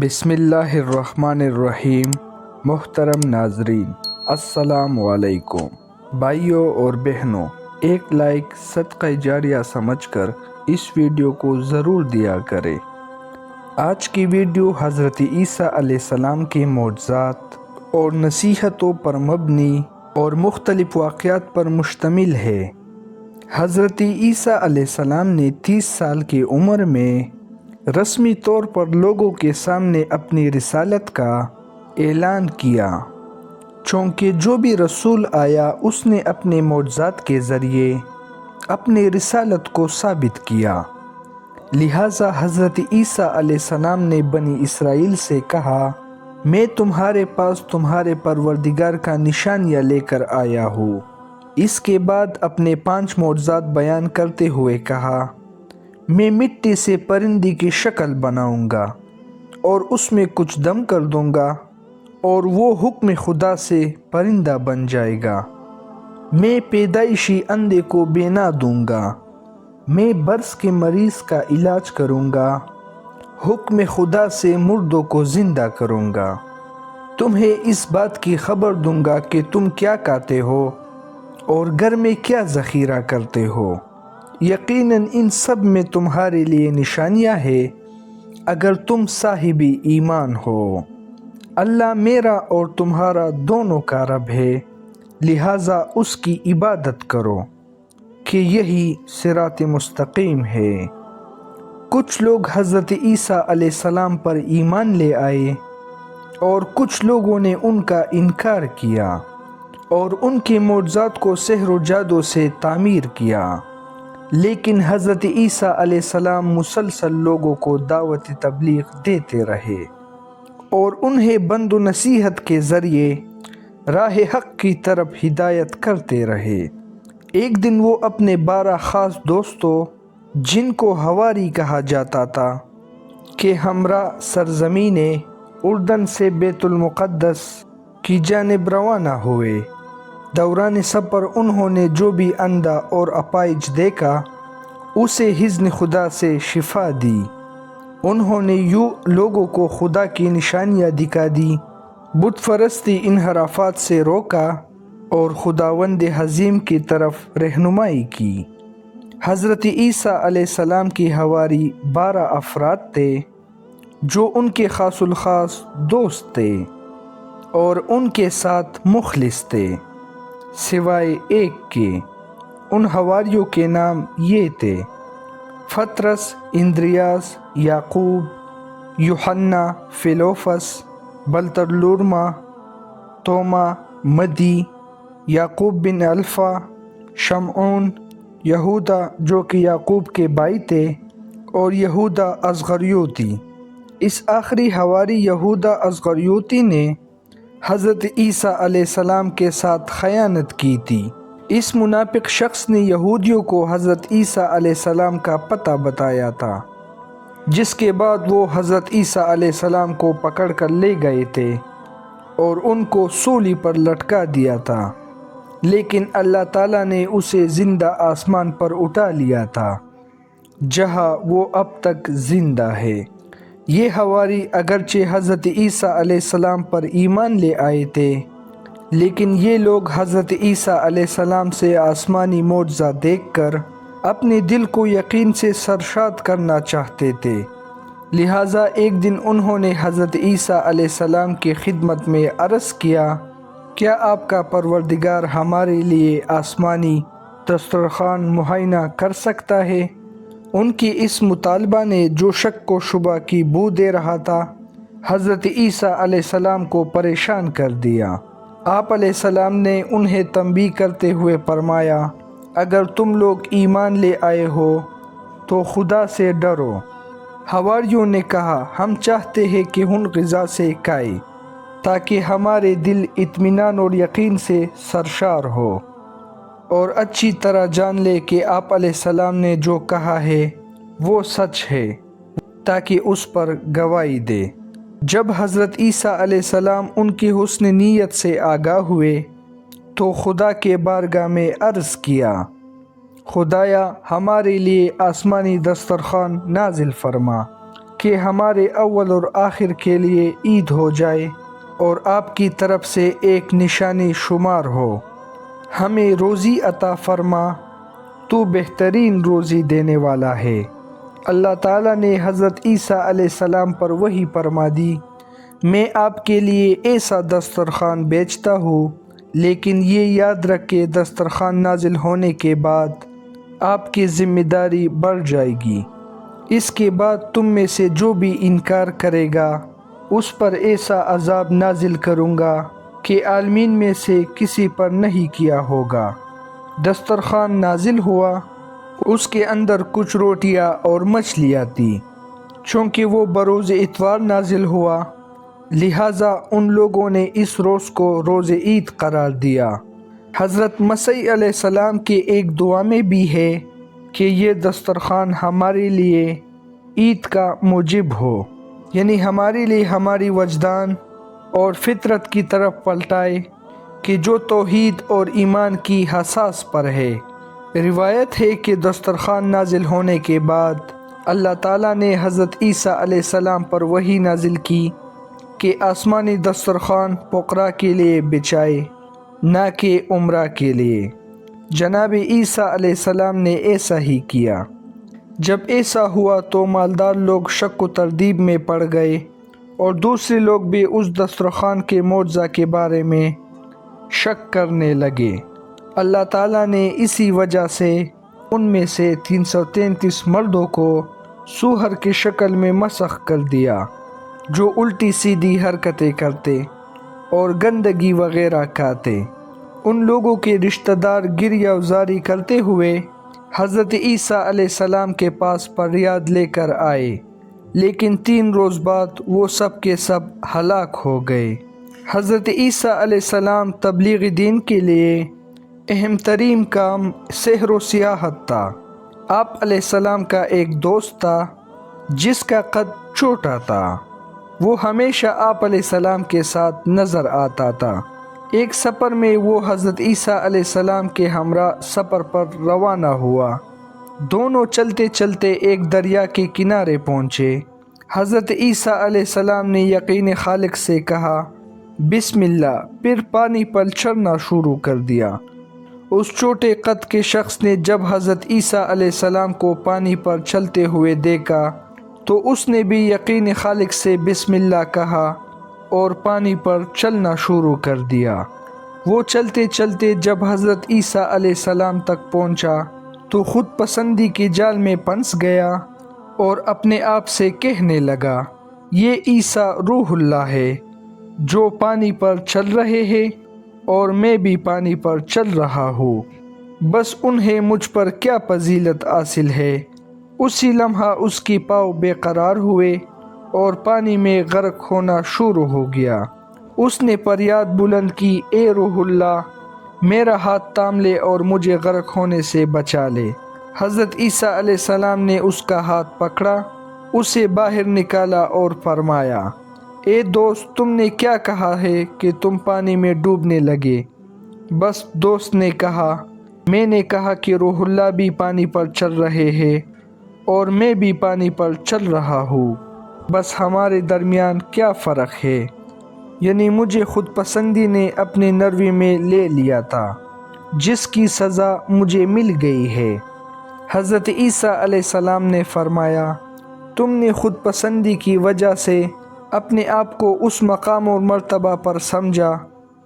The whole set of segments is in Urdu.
بسم اللہ الرحمن الرحیم۔ محترم ناظرین، السلام علیکم۔ بھائیوں اور بہنوں، ایک لائک صدقہ جاریہ سمجھ کر اس ویڈیو کو ضرور دیا کریں۔ آج کی ویڈیو حضرت عیسیٰ علیہ السلام کے معجزات اور نصیحتوں پر مبنی اور مختلف واقعات پر مشتمل ہے۔ حضرت عیسیٰ علیہ السلام نے 30 سال کی عمر میں رسمی طور پر لوگوں کے سامنے اپنی رسالت کا اعلان کیا، چونکہ جو بھی رسول آیا اس نے اپنے معجزات کے ذریعے اپنی رسالت کو ثابت کیا۔ لہٰذا حضرت عیسیٰ علیہ السلام نے بنی اسرائیل سے کہا، میں تمہارے پاس تمہارے پروردگار کا نشانیہ لے کر آیا ہوں۔ اس کے بعد اپنے 5 معجزات بیان کرتے ہوئے کہا، میں مٹی سے پرندے کی شکل بناؤں گا اور اس میں کچھ دم کر دوں گا اور وہ حکم خدا سے پرندہ بن جائے گا۔ میں پیدائشی اندھے کو بینا دوں گا۔ میں برس کے مریض کا علاج کروں گا۔ حکم خدا سے مردوں کو زندہ کروں گا۔ تمہیں اس بات کی خبر دوں گا کہ تم کیا کھاتے ہو اور گھر میں کیا ذخیرہ کرتے ہو۔ یقیناً ان سب میں تمہارے لیے نشانیاں ہے اگر تم صاحب ایمان ہو۔ اللہ میرا اور تمہارا دونوں کا رب ہے، لہٰذا اس کی عبادت کرو کہ یہی صراط مستقیم ہے۔ کچھ لوگ حضرت عیسیٰ علیہ السلام پر ایمان لے آئے اور کچھ لوگوں نے ان کا انکار کیا اور ان کے معجزات کو سحر و جادو سے تعمیر کیا، لیکن حضرت عیسیٰ علیہ السلام مسلسل لوگوں کو دعوت تبلیغ دیتے رہے اور انہیں بند و نصیحت کے ذریعے راہ حق کی طرف ہدایت کرتے رہے۔ ایک دن وہ اپنے 12 خاص دوستوں، جن کو حواری کہا جاتا تھا، کے ہمراہ سرزمین اردن سے بیت المقدس کی جانب روانہ ہوئے۔ دوران سفر انہوں نے جو بھی اندھا اور اپاہج دیکھا اسے اذن خدا سے شفا دی۔ انہوں نے یوں لوگوں کو خدا کی نشانیاں دکھا دی، بت پرستی انحرافات سے روکا اور خداوند عظیم کی طرف رہنمائی کی۔ حضرت عیسیٰ علیہ السلام کی حواری 12 افراد تھے جو ان کے خاص الخاص دوست تھے اور ان کے ساتھ مخلص تھے، سوائے ایک کے۔ ان حواریوں کے نام یہ تھے: پطرس، اندریاس، یعقوب، یوحنا، فیلوفس، بلتلورما، توما، مدی، یعقوب بن الفا، شمعون، یہودا جو کہ یعقوب کے بھائی تھے، اور یہودا اسخریوتی۔ اس آخری حواری یہودا اسخریوتی نے حضرت عیسیٰ علیہ السلام کے ساتھ خیانت کی تھی۔ اس منافق شخص نے یہودیوں کو حضرت عیسیٰ علیہ السلام کا پتہ بتایا تھا، جس کے بعد وہ حضرت عیسیٰ علیہ السلام کو پکڑ کر لے گئے تھے اور ان کو سولی پر لٹکا دیا تھا، لیکن اللہ تعالیٰ نے اسے زندہ آسمان پر اٹھا لیا تھا، جہاں وہ اب تک زندہ ہے۔ یہ حواری اگرچہ حضرت عیسیٰ علیہ السلام پر ایمان لے آئے تھے، لیکن یہ لوگ حضرت عیسیٰ علیہ السلام سے آسمانی معجزہ دیکھ کر اپنے دل کو یقین سے سرشار کرنا چاہتے تھے۔ لہٰذا ایک دن انہوں نے حضرت عیسیٰ علیہ السلام کی خدمت میں عرض کیا، کیا آپ کا پروردگار ہمارے لیے آسمانی دسترخوان مہیا کر سکتا ہے؟ ان کی اس مطالبہ نے جو شک و شبہ کی بو دے رہا تھا، حضرت عیسیٰ علیہ السلام کو پریشان کر دیا۔ آپ علیہ السلام نے انہیں تنبیہ کرتے ہوئے فرمایا، اگر تم لوگ ایمان لے آئے ہو تو خدا سے ڈرو۔ حواریوں نے کہا، ہم چاہتے ہیں کہ ہم غذا سے کھائیں تاکہ ہمارے دل اطمینان اور یقین سے سرشار ہو اور اچھی طرح جان لے کہ آپ علیہ السلام نے جو کہا ہے وہ سچ ہے، تاکہ اس پر گواہی دے۔ جب حضرت عیسیٰ علیہ السلام ان کی حسن نیت سے آگاہ ہوئے تو خدا کے بارگاہ میں عرض کیا، خدایا ہمارے لیے آسمانی دسترخوان نازل فرما کہ ہمارے اول اور آخر کے لیے عید ہو جائے اور آپ کی طرف سے ایک نشانی شمار ہو۔ ہمیں روزی عطا فرما، تو بہترین روزی دینے والا ہے۔ اللہ تعالیٰ نے حضرت عیسیٰ علیہ السلام پر وحی فرما دی، میں آپ کے لیے ایسا دسترخوان بیچتا ہوں، لیکن یہ یاد رکھ کہ دسترخوان نازل ہونے کے بعد آپ کی ذمہ داری بڑھ جائے گی۔ اس کے بعد تم میں سے جو بھی انکار کرے گا اس پر ایسا عذاب نازل کروں گا کہ عالمین میں سے کسی پر نہیں کیا ہوگا۔ دسترخوان نازل ہوا، اس کے اندر کچھ روٹیاں اور مچھلیاں تھیں۔ چونکہ وہ بروز اتوار نازل ہوا، لہٰذا ان لوگوں نے اس روز کو روز عید قرار دیا۔ حضرت مسیح علیہ السلام کے ایک دعا میں بھی ہے کہ یہ دسترخوان ہمارے لیے عید کا موجب ہو، یعنی ہمارے لیے ہماری وجدان اور فطرت کی طرف پلٹائے کہ جو توحید اور ایمان کی حساس پر ہے۔ روایت ہے کہ دسترخوان نازل ہونے کے بعد اللہ تعالیٰ نے حضرت عیسیٰ علیہ السلام پر وحی نازل کی کہ آسمانی دسترخوان فقراء کے لیے بچھائے، نہ کہ امراء کے لیے۔ جناب عیسیٰ علیہ السلام نے ایسا ہی کیا۔ جب ایسا ہوا تو مالدار لوگ شک و تردید میں پڑ گئے اور دوسرے لوگ بھی اس دسترخوان کے معجزہ کے بارے میں شک کرنے لگے۔ اللہ تعالیٰ نے اسی وجہ سے ان میں سے 333 مردوں کو سوہر کی شکل میں مسخ کر دیا، جو الٹی سیدھی حرکتیں کرتے اور گندگی وغیرہ کھاتے۔ ان لوگوں کے رشتہ دار گریہ وزاری کرتے ہوئے حضرت عیسیٰ علیہ السلام کے پاس فریاد لے کر آئے، لیکن 3 روز بعد وہ سب کے سب ہلاک ہو گئے۔ حضرت عیسیٰ علیہ السلام تبلیغ دین کے لیے اہم ترین کام سحر و سیاحت تھا۔ آپ علیہ السلام کا ایک دوست تھا جس کا قد چھوٹا تھا، وہ ہمیشہ آپ علیہ السلام کے ساتھ نظر آتا تھا۔ ایک سفر میں وہ حضرت عیسیٰ علیہ السلام کے ہمراہ سفر پر روانہ ہوا۔ دونوں چلتے چلتے ایک دریا کے کنارے پہنچے۔ حضرت عیسیٰ علیہ السلام نے یقین خالق سے کہا بسم اللہ، پھر پانی پر چلنا شروع کر دیا۔ اس چھوٹے قد کے شخص نے جب حضرت عیسیٰ علیہ السلام کو پانی پر چلتے ہوئے دیکھا تو اس نے بھی یقین خالق سے بسم اللہ کہا اور پانی پر چلنا شروع کر دیا۔ وہ چلتے چلتے جب حضرت عیسیٰ علیہ السلام تک پہنچا تو خود پسندی کے جال میں پھنس گیا اور اپنے آپ سے کہنے لگا، یہ عیسیٰ روح اللہ ہے جو پانی پر چل رہے ہیں اور میں بھی پانی پر چل رہا ہوں، بس انہیں مجھ پر کیا فضیلت حاصل ہے۔ اسی لمحہ اس کی پاؤں بے قرار ہوئے اور پانی میں غرق ہونا شروع ہو گیا۔ اس نے فریاد بلند کی، اے روح اللہ، میرا ہاتھ تھام لے اور مجھے غرق ہونے سے بچا لے۔ حضرت عیسیٰ علیہ السلام نے اس کا ہاتھ پکڑا، اسے باہر نکالا اور فرمایا، اے دوست، تم نے کیا کہا ہے کہ تم پانی میں ڈوبنے لگے؟ بس دوست نے کہا، میں نے کہا کہ روح اللہ بھی پانی پر چل رہے ہیں اور میں بھی پانی پر چل رہا ہوں، بس ہمارے درمیان کیا فرق ہے؟ یعنی مجھے خود پسندی نے اپنے نروی میں لے لیا تھا، جس کی سزا مجھے مل گئی ہے۔ حضرت عیسیٰ علیہ السلام نے فرمایا، تم نے خود پسندی کی وجہ سے اپنے آپ کو اس مقام اور مرتبہ پر سمجھا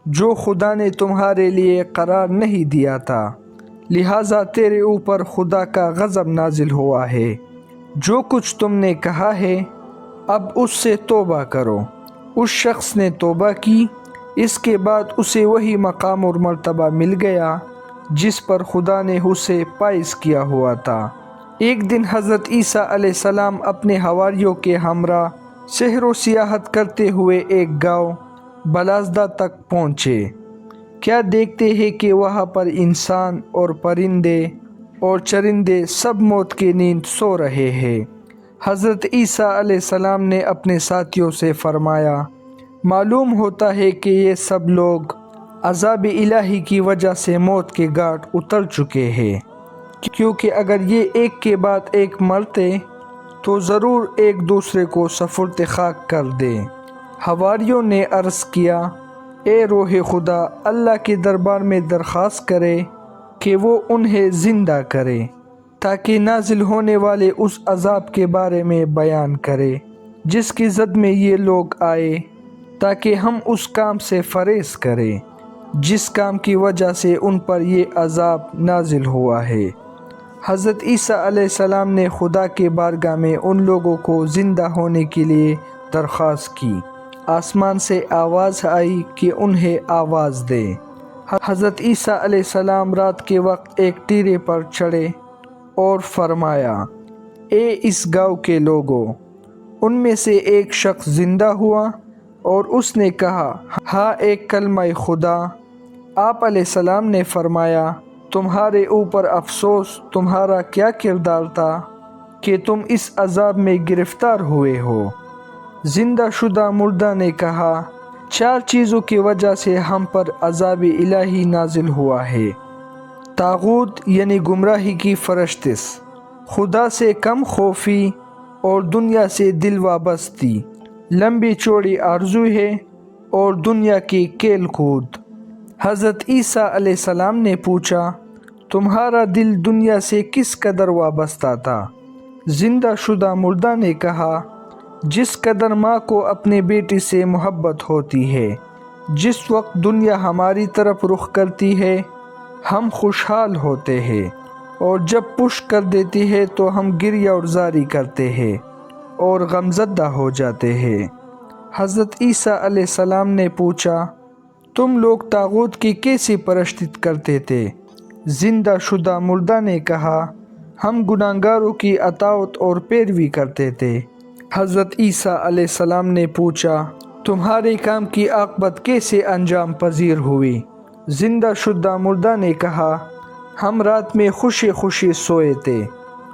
جو خدا نے تمہارے لیے قرار نہیں دیا تھا، لہٰذا تیرے اوپر خدا کا غضب نازل ہوا ہے۔ جو کچھ تم نے کہا ہے اب اس سے توبہ کرو۔ اس شخص نے توبہ کی، اس کے بعد اسے وہی مقام اور مرتبہ مل گیا جس پر خدا نے اسے فائز کیا ہوا تھا۔ ایک دن حضرت عیسیٰ علیہ السلام اپنے حواریوں کے ہمراہ سحر و سیاحت کرتے ہوئے ایک گاؤں بلازدہ تک پہنچے۔ کیا دیکھتے ہیں کہ وہاں پر انسان اور پرندے اور چرندے سب موت کی نیند سو رہے ہیں۔ حضرت عیسیٰ علیہ السلام نے اپنے ساتھیوں سے فرمایا، معلوم ہوتا ہے کہ یہ سب لوگ عذاب الہی کی وجہ سے موت کے گھاٹ اتر چکے ہیں، کیونکہ اگر یہ ایک کے بعد ایک مرتے تو ضرور ایک دوسرے کو سپرد خاک کر دیں۔ حواریوں نے عرض کیا، اے روح خدا، اللہ کے دربار میں درخواست کرے کہ وہ انہیں زندہ کرے تاکہ نازل ہونے والے اس عذاب کے بارے میں بیان کرے جس کی زد میں یہ لوگ آئے، تاکہ ہم اس کام سے فریض کریں جس کام کی وجہ سے ان پر یہ عذاب نازل ہوا ہے۔ حضرت عیسیٰ علیہ السلام نے خدا کے بارگاہ میں ان لوگوں کو زندہ ہونے کے لیے درخواست کی۔ آسمان سے آواز آئی کہ انہیں آواز دے۔ حضرت عیسیٰ علیہ السلام رات کے وقت ایک ٹیرے پر چڑھے اور فرمایا، اے اس گاؤں کے لوگوں، ان میں سے ایک شخص زندہ ہوا اور اس نے کہا، ہاں ایک کلمہ خدا۔ آپ علیہ السلام نے فرمایا، تمہارے اوپر افسوس، تمہارا کیا کردار تھا کہ تم اس عذاب میں گرفتار ہوئے ہو؟ زندہ شدہ مردہ نے کہا، 4 چیزوں کی وجہ سے ہم پر عذاب الہی نازل ہوا ہے۔ طاغوت یعنی گمراہی کی پرستش، خدا سے کم خوفی اور دنیا سے دل وابستی، لمبی چوڑی آرزو ہے اور دنیا کی کھیل کود۔ حضرت عیسیٰ علیہ السلام نے پوچھا، تمہارا دل دنیا سے کس قدر وابستہ تھا؟ زندہ شدہ مردہ نے کہا، جس قدر ماں کو اپنے بیٹی سے محبت ہوتی ہے۔ جس وقت دنیا ہماری طرف رخ کرتی ہے ہم خوشحال ہوتے ہیں، اور جب پشت کر دیتی ہے تو ہم گریہ اور زاری کرتے ہیں اور غمزدہ ہو جاتے ہیں۔ حضرت عیسیٰ علیہ السلام نے پوچھا، تم لوگ طاغوت کی کیسی پرستش کرتے تھے؟ زندہ شدہ مردہ نے کہا، ہم گناہگاروں کی اطاعت اور پیروی کرتے تھے۔ حضرت عیسیٰ علیہ السلام نے پوچھا، تمہارے کام کی عاقبت کیسے انجام پذیر ہوئی؟ زندہ شدہ مردہ نے کہا، ہم رات میں خوشی خوشی سوئے تھے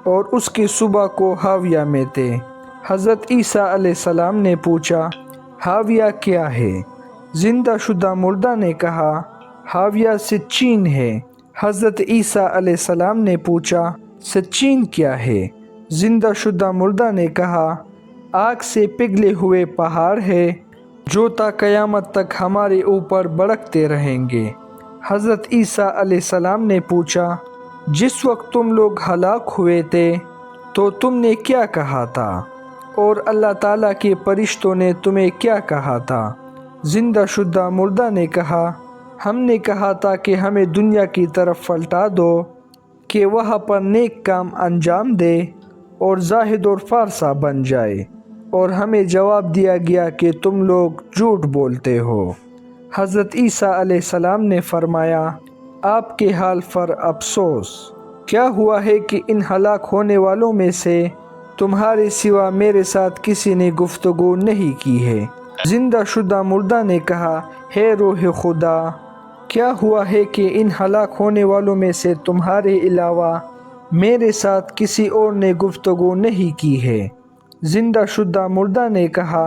اور اس کی صبح کو ہاویہ میں تھے۔ حضرت عیسیٰ علیہ السلام نے پوچھا، ہاویہ کیا ہے؟ زندہ شدہ مردہ نے کہا، ہاویہ سجین ہے۔ حضرت عیسیٰ علیہ السلام نے پوچھا، سجین کیا ہے؟ زندہ شدہ مردہ نے کہا، آگ سے پگھلے ہوئے پہاڑ ہے جو تا قیامت تک ہمارے اوپر بھڑکتے رہیں گے۔ حضرت عیسیٰ علیہ السلام نے پوچھا، جس وقت تم لوگ ہلاک ہوئے تھے تو تم نے کیا کہا تھا، اور اللہ تعالیٰ کے فرشتوں نے تمہیں کیا کہا تھا؟ زندہ شدہ مردہ نے کہا، ہم نے کہا تھا کہ ہمیں دنیا کی طرف پلٹا دو کہ وہاں پر نیک کام انجام دے اور زاہد اور فارسہ بن جائے، اور ہمیں جواب دیا گیا کہ تم لوگ جھوٹ بولتے ہو۔ حضرت عیسیٰ علیہ السلام نے فرمایا، آپ کے حال پر افسوس، کیا ہوا ہے کہ ان ہلاک ہونے والوں میں سے تمہارے سوا میرے ساتھ کسی نے گفتگو نہیں کی ہے؟ زندہ شدہ مردہ نے کہا، ہے روح خدا، کیا ہوا ہے کہ ان ہلاک ہونے والوں میں سے تمہارے علاوہ میرے ساتھ کسی اور نے گفتگو نہیں کی ہے؟ زندہ شدہ مردہ نے کہا،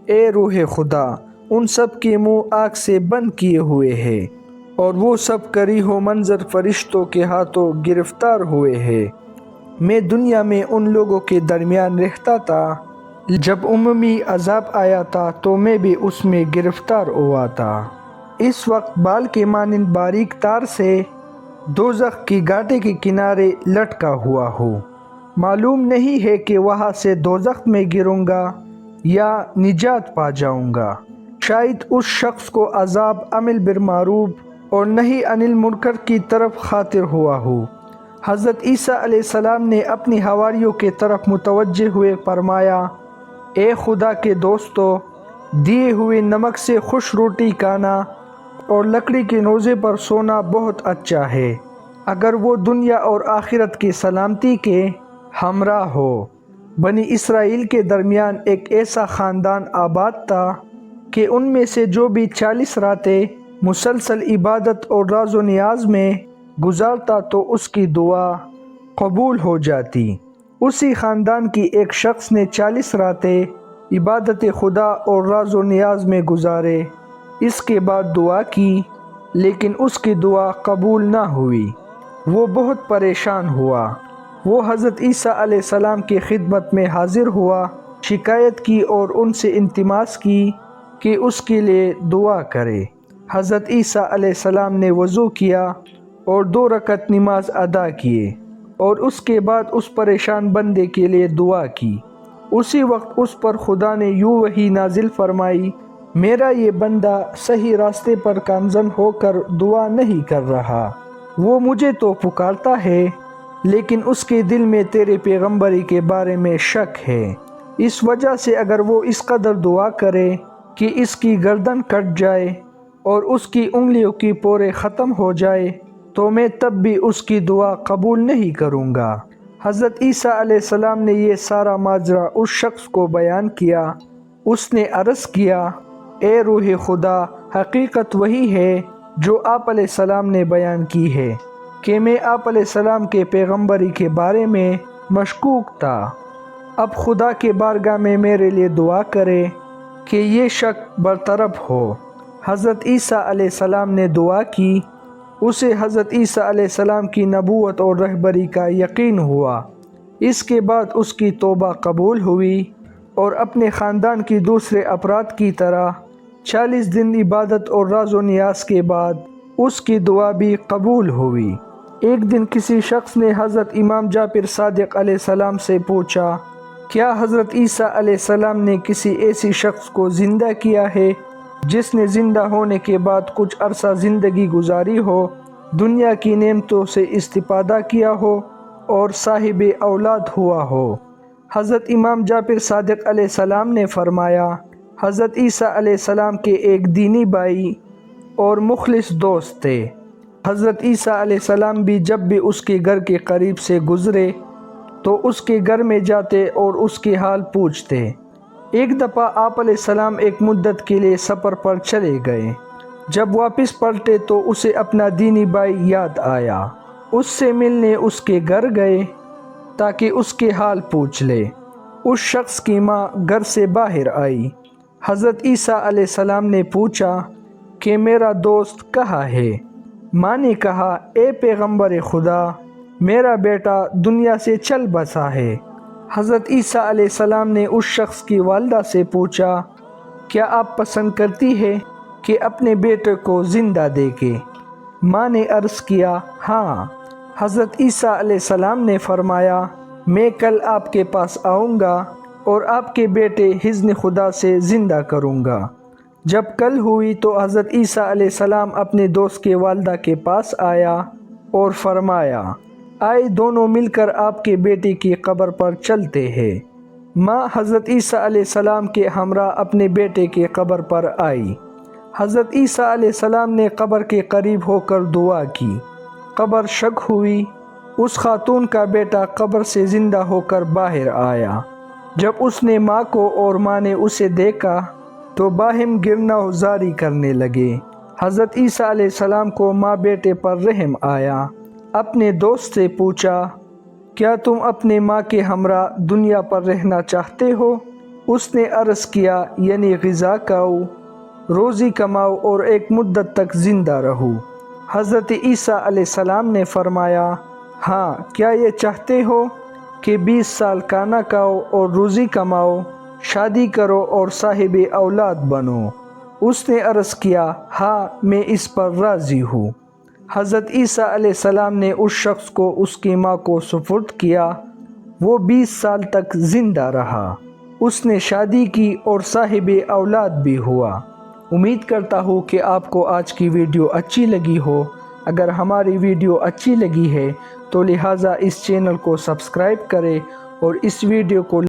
اے روح خدا، ان سب کے منہ آگ سے بند کیے ہوئے ہیں اور وہ سب کریح و منظر فرشتوں کے ہاتھوں گرفتار ہوئے ہیں۔ میں دنیا میں ان لوگوں کے درمیان رہتا تھا جب عمومی عذاب آیا تھا تو میں بھی اس میں گرفتار ہوا تھا۔ اس وقت بال کے مانند باریک تار سے دوزخ کی گھاٹی کے کنارے لٹکا ہوا ہوں۔ معلوم نہیں ہے کہ وہاں سے دوزخ میں گروں گا یا نجات پا جاؤں گا۔ شاید اس شخص کو عذاب امر بالمعروف اور نہی عن المنکر کی طرف خاطر ہوا ہو۔ حضرت عیسیٰ علیہ السلام نے اپنی حواریوں کے طرف متوجہ ہوئے فرمایا، اے خدا کے دوستو، دیے ہوئے نمک سے خوش روٹی کھانا اور لکڑی کے روزے پر سونا بہت اچھا ہے اگر وہ دنیا اور آخرت کی سلامتی کے ہمراہ ہو۔ بنی اسرائیل کے درمیان ایک ایسا خاندان آباد تھا کہ ان میں سے جو بھی 40 راتیں مسلسل عبادت اور راز و نیاز میں گزارتا تو اس کی دعا قبول ہو جاتی۔ اسی خاندان کی ایک شخص نے 40 راتیں عبادت خدا اور راز و نیاز میں گزارے، اس کے بعد دعا کی لیکن اس کی دعا قبول نہ ہوئی۔ وہ بہت پریشان ہوا، وہ حضرت عیسیٰ علیہ السلام کی خدمت میں حاضر ہوا، شکایت کی اور ان سے التماس کی کہ اس کے لیے دعا کرے۔ حضرت عیسیٰ علیہ السلام نے وضو کیا اور 2 رکعت نماز ادا کیے اور اس کے بعد اس پریشان بندے کے لیے دعا کی۔ اسی وقت اس پر خدا نے یوں وحی نازل فرمائی، میرا یہ بندہ صحیح راستے پر گامزن ہو کر دعا نہیں کر رہا، وہ مجھے تو پکارتا ہے لیکن اس کے دل میں تیرے پیغمبری کے بارے میں شک ہے، اس وجہ سے اگر وہ اس قدر دعا کرے کہ اس کی گردن کٹ جائے اور اس کی انگلیوں کی پورے ختم ہو جائے تو میں تب بھی اس کی دعا قبول نہیں کروں گا۔ حضرت عیسیٰ علیہ السلام نے یہ سارا ماجرا اس شخص کو بیان کیا۔ اس نے عرض کیا، اے روح خدا، حقیقت وہی ہے جو آپ علیہ السلام نے بیان کی ہے کہ میں آپ علیہ السلام کے پیغمبری کے بارے میں مشکوک تھا۔ اب خدا کے بارگاہ میں میرے لیے دعا کرے کہ یہ شک برطرف ہو۔ حضرت عیسیٰ علیہ السلام نے دعا کی، اسے حضرت عیسیٰ علیہ السلام کی نبوت اور رہبری کا یقین ہوا۔ اس کے بعد اس کی توبہ قبول ہوئی اور اپنے خاندان کی دوسرے افراد کی طرح 40 دن عبادت اور راز و نیاز کے بعد اس کی دعا بھی قبول ہوئی۔ ایک دن کسی شخص نے حضرت امام جعفر صادق علیہ السلام سے پوچھا، کیا حضرت عیسیٰ علیہ السلام نے کسی ایسی شخص کو زندہ کیا ہے جس نے زندہ ہونے کے بعد کچھ عرصہ زندگی گزاری ہو، دنیا کی نعمتوں سے استفادہ کیا ہو اور صاحب اولاد ہوا ہو؟ حضرت امام جعفر صادق علیہ السلام نے فرمایا، حضرت عیسیٰ علیہ السلام کے ایک دینی بھائی اور مخلص دوست تھے۔ حضرت عیسیٰ علیہ السلام بھی جب بھی اس کے گھر کے قریب سے گزرے تو اس کے گھر میں جاتے اور اس کے حال پوچھتے۔ ایک دفعہ آپ علیہ السلام ایک مدت کے لیے سفر پر چلے گئے۔ جب واپس پلٹے تو اسے اپنا دینی بھائی یاد آیا۔ اس سے ملنے اس کے گھر گئے تاکہ اس کے حال پوچھ لے۔ اس شخص کی ماں گھر سے باہر آئی۔ حضرت عیسیٰ علیہ السلام نے پوچھا کہ میرا دوست کہاں ہے؟ ماں نے کہا، اے پیغمبر خدا، میرا بیٹا دنیا سے چل بسا ہے۔ حضرت عیسیٰ علیہ السلام نے اس شخص کی والدہ سے پوچھا، کیا آپ پسند کرتی ہے کہ اپنے بیٹے کو زندہ دیکھے؟ ماں نے عرض کیا، ہاں۔ حضرت عیسیٰ علیہ السلام نے فرمایا، میں کل آپ کے پاس آؤں گا اور آپ کے بیٹے اذن خدا سے زندہ کروں گا۔ جب کل ہوئی تو حضرت عیسیٰ علیہ السلام اپنے دوست کے والدہ کے پاس آیا اور فرمایا، آئے دونوں مل کر آپ کے بیٹے کی قبر پر چلتے ہیں۔ ماں حضرت عیسیٰ علیہ السلام کے ہمراہ اپنے بیٹے کی قبر پر آئی۔ حضرت عیسیٰ علیہ السلام نے قبر کے قریب ہو کر دعا کی۔ قبر شق ہوئی۔ اس خاتون کا بیٹا قبر سے زندہ ہو کر باہر آیا۔ جب اس نے ماں کو اور ماں نے اسے دیکھا تو باہم گرنا زاری کرنے لگے۔ حضرت عیسیٰ علیہ السلام کو ماں بیٹے پر رحم آیا۔ اپنے دوست سے پوچھا، کیا تم اپنے ماں کے ہمراہ دنیا پر رہنا چاہتے ہو؟ اس نے عرض کیا، یعنی غذا کھاؤ، روزی کماؤ اور ایک مدت تک زندہ رہو۔ حضرت عیسیٰ علیہ السلام نے فرمایا، ہاں، کیا یہ چاہتے ہو کہ 20 سال کھانا کھاؤ اور روزی کماؤ، شادی کرو اور صاحب اولاد بنو؟ اس نے عرض کیا، ہاں، میں اس پر راضی ہوں۔ حضرت عیسیٰ علیہ السلام نے اس شخص کو اس کی ماں کو سپرد کیا۔ وہ 20 سال تک زندہ رہا۔ اس نے شادی کی اور صاحب اولاد بھی ہوا۔ امید کرتا ہوں کہ آپ کو آج کی ویڈیو اچھی لگی ہو۔ اگر ہماری ویڈیو اچھی لگی ہے تو لہٰذا اس چینل کو سبسکرائب کریں اور اس ویڈیو کو